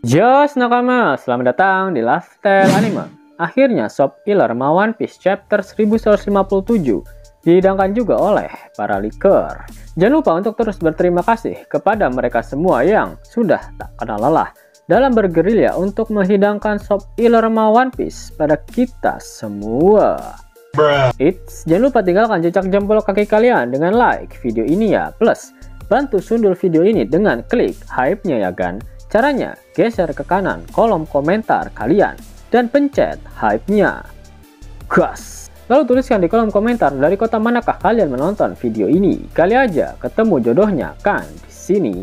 Jos nakama, selamat datang di Lifestyle Anime. Akhirnya Shop Killer One Piece Chapter 1157 dihidangkan juga oleh para leaker. Jangan lupa untuk terus berterima kasih kepada mereka semua yang sudah tak kenal lelah dalam bergerilya untuk menghidangkan Shop Killer One Piece pada kita semua. Jangan lupa tinggalkan jejak jempol kaki kalian dengan like video ini ya. Plus, bantu sundul video ini dengan klik hype-nya ya kan. Caranya, geser ke kanan kolom komentar kalian dan pencet hype-nya. Gas! Lalu tuliskan di kolom komentar dari kota manakah kalian menonton video ini. Kali aja ketemu jodohnya kan di sini.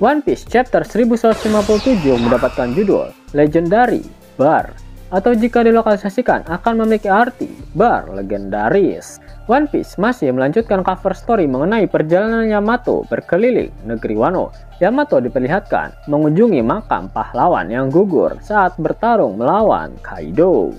One Piece Chapter 1157 mendapatkan judul Legendary Bar, atau jika dilokalisasikan akan memiliki arti bar legendaris. One Piece masih melanjutkan cover story mengenai perjalanan Yamato berkeliling negeri Wano. Yamato diperlihatkan mengunjungi makam pahlawan yang gugur saat bertarung melawan Kaido.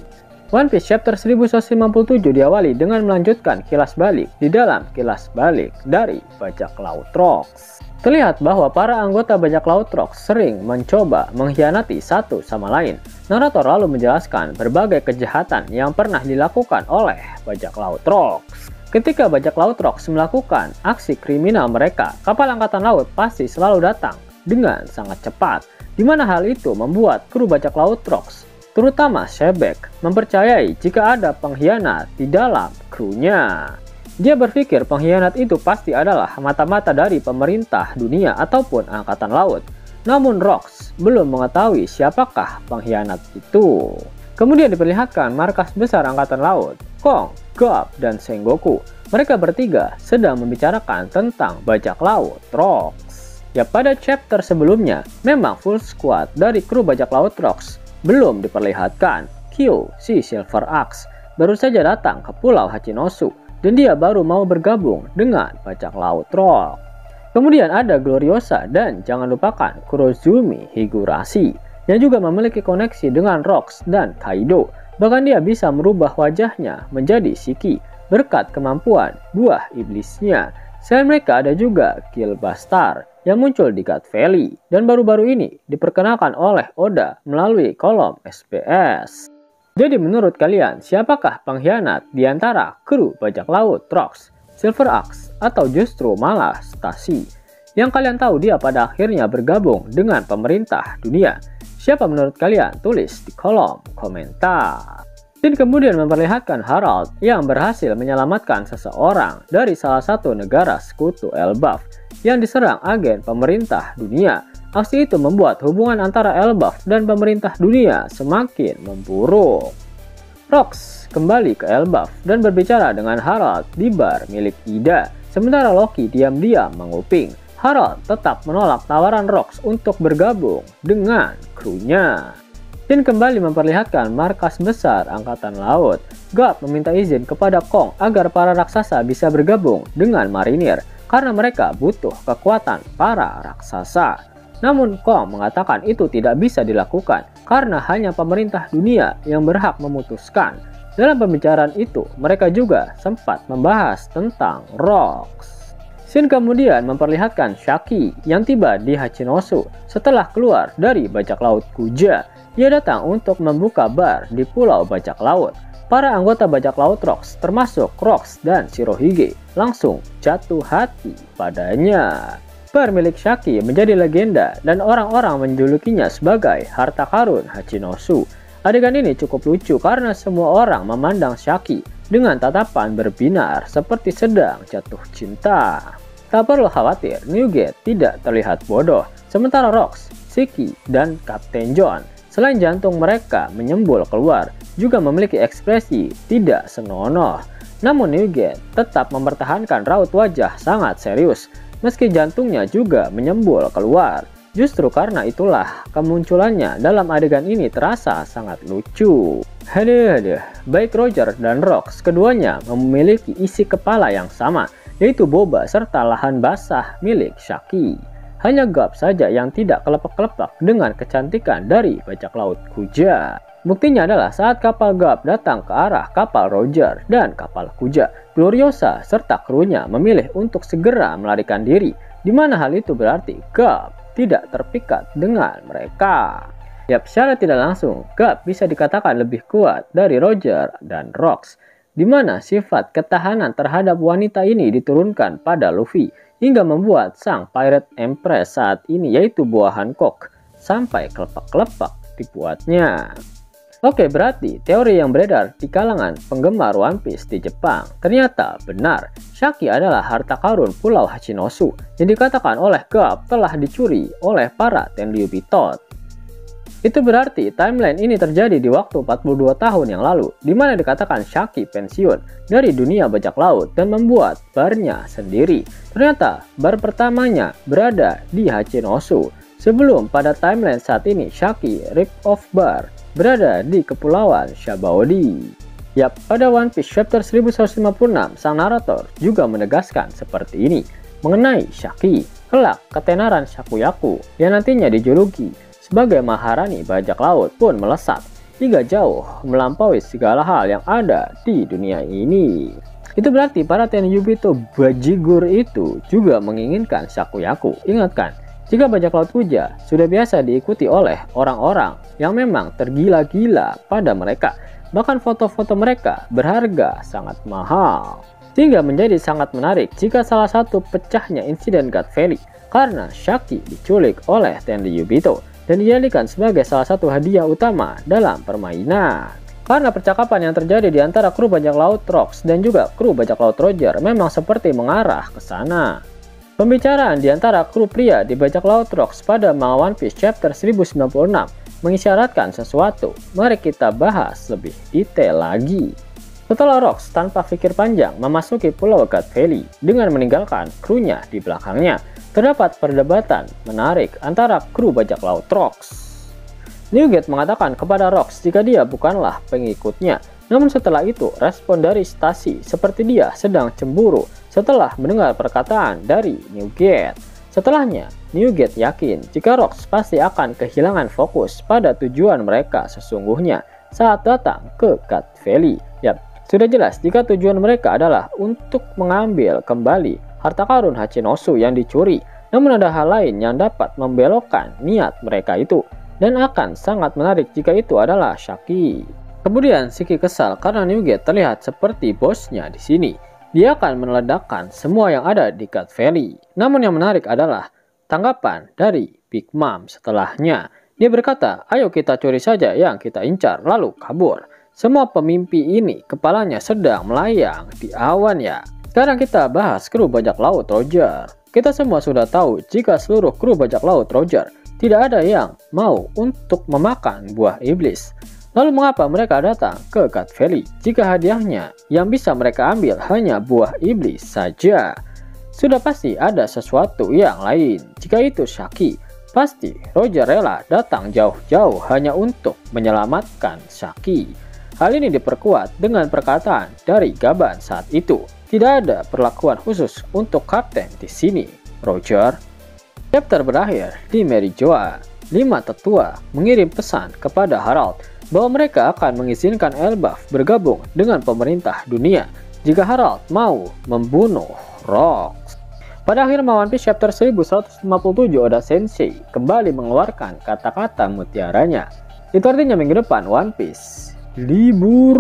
One Piece Chapter 1157 diawali dengan melanjutkan kilas balik di dalam kilas balik dari bajak laut Rocks. Terlihat bahwa para anggota bajak laut Rocks sering mencoba mengkhianati satu sama lain. Narator lalu menjelaskan berbagai kejahatan yang pernah dilakukan oleh bajak laut Rocks. Ketika bajak laut Rocks melakukan aksi kriminal mereka, kapal angkatan laut pasti selalu datang dengan sangat cepat, di mana hal itu membuat kru bajak laut Rocks, terutama Shebek, mempercayai jika ada pengkhianat di dalam krunya. Dia berpikir pengkhianat itu pasti adalah mata-mata dari pemerintah dunia ataupun angkatan laut. Namun Rocks belum mengetahui siapakah pengkhianat itu. Kemudian diperlihatkan markas besar angkatan laut, Kong, Garp, dan Sengoku. Mereka bertiga sedang membicarakan tentang bajak laut Rocks. Ya, pada chapter sebelumnya memang full squad dari kru bajak laut Rocks belum diperlihatkan. Kyo, si Silver Axe, baru saja datang ke pulau Hachinosu dan dia baru mau bergabung dengan bajak laut Rock. Kemudian ada Gloriosa dan jangan lupakan Kurozumi Higurashi yang juga memiliki koneksi dengan Rocks dan Kaido. Bahkan dia bisa merubah wajahnya menjadi Shiki berkat kemampuan buah iblisnya. Selain mereka ada juga Killbastar yang muncul di God Valley dan baru-baru ini diperkenalkan oleh Oda melalui kolom SPS. Jadi menurut kalian, siapakah pengkhianat di antara kru bajak laut Rocks, Silver Axe, atau justru malah Stacy? Yang kalian tahu dia pada akhirnya bergabung dengan pemerintah dunia. Siapa menurut kalian? Tulis di kolom komentar. Dan kemudian memperlihatkan Harald yang berhasil menyelamatkan seseorang dari salah satu negara sekutu Elbaf yang diserang agen pemerintah dunia. Aksi itu membuat hubungan antara Elbaf dan pemerintah dunia semakin memburuk. Rocks kembali ke Elbaf dan berbicara dengan Harald di bar milik Ida. Sementara Loki diam-diam menguping. Harald tetap menolak tawaran Rocks untuk bergabung dengan krunya. Dan kembali memperlihatkan markas besar angkatan laut. Garp meminta izin kepada Kong agar para raksasa bisa bergabung dengan marinir karena mereka butuh kekuatan para raksasa. Namun Kong mengatakan itu tidak bisa dilakukan karena hanya pemerintah dunia yang berhak memutuskan. Dalam pembicaraan itu, mereka juga sempat membahas tentang Rocks. Scene kemudian memperlihatkan Shaki yang tiba di Hachinosu setelah keluar dari bajak laut Kuja. Ia datang untuk membuka bar di pulau bajak laut. Para anggota bajak laut Rocks termasuk Rocks dan Shirohige langsung jatuh hati padanya. Bar milik Shaki menjadi legenda dan orang-orang menjulukinya sebagai harta karun Hachinosu. Adegan ini cukup lucu karena semua orang memandang Shaki dengan tatapan berbinar seperti sedang jatuh cinta. Tak perlu khawatir, Newgate tidak terlihat bodoh. Sementara Rocks, Shiki, dan Kapten John, selain jantung mereka menyembul keluar, juga memiliki ekspresi tidak senonoh. Namun Newgate tetap mempertahankan raut wajah sangat serius. Meski jantungnya juga menyembul keluar. Justru karena itulah kemunculannya dalam adegan ini terasa sangat lucu. Haduh, baik Roger dan Rocks keduanya memiliki isi kepala yang sama, yaitu boba serta lahan basah milik Shaki. Hanya Garp saja yang tidak kelepak-kelepak dengan kecantikan dari bajak laut Kuja. Buktinya adalah saat kapal Garp datang ke arah kapal Roger dan kapal Kuja, Gloriosa serta krunya memilih untuk segera melarikan diri di mana hal itu berarti Garp tidak terpikat dengan mereka. Yap, secara tidak langsung, Garp bisa dikatakan lebih kuat dari Roger dan Rocks, di mana sifat ketahanan terhadap wanita ini diturunkan pada Luffy, hingga membuat sang Pirate Empress saat ini yaitu buah Hancock sampai kelepak-kelepak dibuatnya. Oke, berarti teori yang beredar di kalangan penggemar One Piece di Jepang ternyata benar. Shaki adalah harta karun Pulau Hachinosu yang dikatakan oleh Garp telah dicuri oleh para Tenryubitot. Itu berarti timeline ini terjadi di waktu 42 tahun yang lalu, di mana dikatakan Shaki pensiun dari dunia bajak laut dan membuat barnya sendiri. Ternyata bar pertamanya berada di Hachinosu, sebelum pada timeline saat ini Shaki rip-off bar berada di Kepulauan Sabaody. Yap, pada One Piece chapter 1156, sang narator juga menegaskan seperti ini mengenai Shaki, kelak ketenaran Shakuyaku yang nantinya dijuluki sebagai Maharani bajak laut pun melesat hingga jauh melampaui segala hal yang ada di dunia ini. Itu berarti para Tenryubito bajigur itu juga menginginkan Shakuyaku. Ingatkan, jika bajak laut Kuja sudah biasa diikuti oleh orang-orang yang memang tergila-gila pada mereka, bahkan foto-foto mereka berharga sangat mahal. Sehingga menjadi sangat menarik jika salah satu pecahnya insiden God Valley karena Shaki diculik oleh Tenryubito dan dijadikan sebagai salah satu hadiah utama dalam permainan. Karena percakapan yang terjadi di antara kru bajak laut Rocks dan juga kru bajak laut Roger memang seperti mengarah ke sana. Pembicaraan di antara kru pria di bajak laut Rocks pada manga One Piece chapter 1096 mengisyaratkan sesuatu. Mari kita bahas lebih detail lagi. Setelah Rocks tanpa pikir panjang memasuki Pulau God Valley dengan meninggalkan krunya di belakangnya, terdapat perdebatan menarik antara kru bajak laut Rocks. Newgate mengatakan kepada Rocks jika dia bukanlah pengikutnya. Namun setelah itu, respon dari Stacy seperti dia sedang cemburu setelah mendengar perkataan dari Newgate. Setelahnya, Newgate yakin jika Rocks pasti akan kehilangan fokus pada tujuan mereka sesungguhnya saat datang ke God Valley. Yap, sudah jelas jika tujuan mereka adalah untuk mengambil kembali harta karun Hachinosu yang dicuri. Namun ada hal lain yang dapat membelokkan niat mereka itu, dan akan sangat menarik jika itu adalah Shaki. Kemudian Shiki kesal karena Newgate terlihat seperti bosnya di sini. Dia akan meledakkan semua yang ada di God Valley. Namun yang menarik adalah tanggapan dari Big Mom setelahnya. Dia berkata, ayo kita curi saja yang kita incar lalu kabur. Semua pemimpi ini kepalanya sedang melayang di awan ya. Sekarang kita bahas kru bajak laut Roger. Kita semua sudah tahu jika seluruh kru bajak laut Roger tidak ada yang mau untuk memakan buah iblis. Lalu mengapa mereka datang ke God Valley jika hadiahnya yang bisa mereka ambil hanya buah iblis saja? Sudah pasti ada sesuatu yang lain. Jika itu Shaki, pasti Roger rela datang jauh-jauh hanya untuk menyelamatkan Shaki. Hal ini diperkuat dengan perkataan dari Gaban saat itu. Tidak ada perlakuan khusus untuk kapten di sini, Roger. Chapter berakhir di Merijoa. 5 tetua mengirim pesan kepada Harald bahwa mereka akan mengizinkan Elbaf bergabung dengan pemerintah dunia jika Harald mau membunuh Rocks. Pada akhir One Piece chapter 1157, Oda Sensei kembali mengeluarkan kata-kata mutiaranya. Itu artinya minggu depan One Piece libur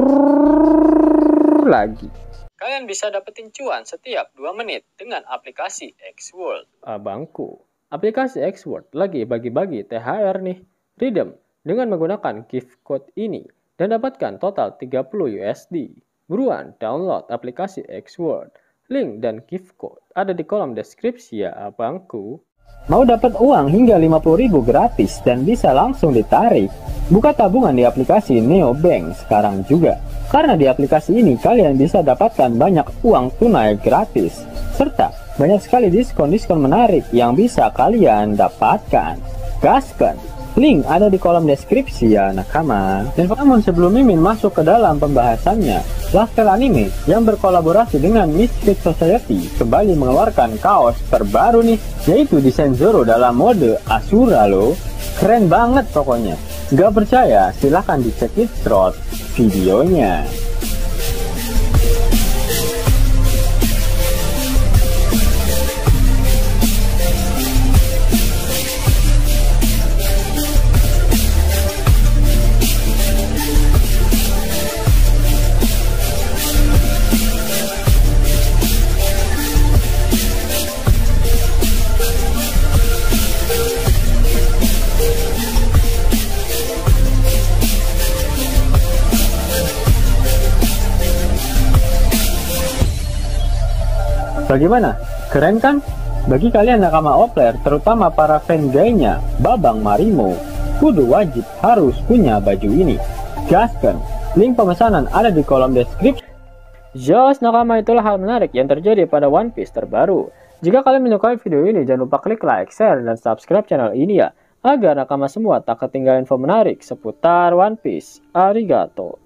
lagi. Kalian bisa dapetin cuan setiap 2 menit dengan aplikasi X-World. Abangku, aplikasi X-World lagi bagi-bagi THR nih. Redeem dengan menggunakan gift code ini dan dapatkan total 30 USD. Buruan download aplikasi X-World. Link dan gift code ada di kolom deskripsi ya abangku. Mau dapat uang hingga 50.000 gratis dan bisa langsung ditarik? Buka tabungan di aplikasi Neobank sekarang juga. Karena di aplikasi ini kalian bisa dapatkan banyak uang tunai gratis. Serta banyak sekali diskon-diskon menarik yang bisa kalian dapatkan. Gaskan! Link ada di kolom deskripsi ya nakama. Dan namun sebelum Mimin masuk ke dalam pembahasannya, Lasker Anime yang berkolaborasi dengan Mystic Society kembali mengeluarkan kaos terbaru nih, yaitu desain Zoro dalam mode Asura loh. Keren banget pokoknya. Gak percaya silahkan dicek it videonya. Bagaimana? Keren kan? Bagi kalian nakama Opler, terutama para fan gaynya Babang Marimo, kudu wajib harus punya baju ini. Gaskan, link pemesanan ada di kolom deskripsi. Jos nakama, itulah hal menarik yang terjadi pada One Piece terbaru. Jika kalian menyukai video ini, jangan lupa klik like, share, dan subscribe channel ini ya, agar nakama semua tak ketinggalan info menarik seputar One Piece. Arigato.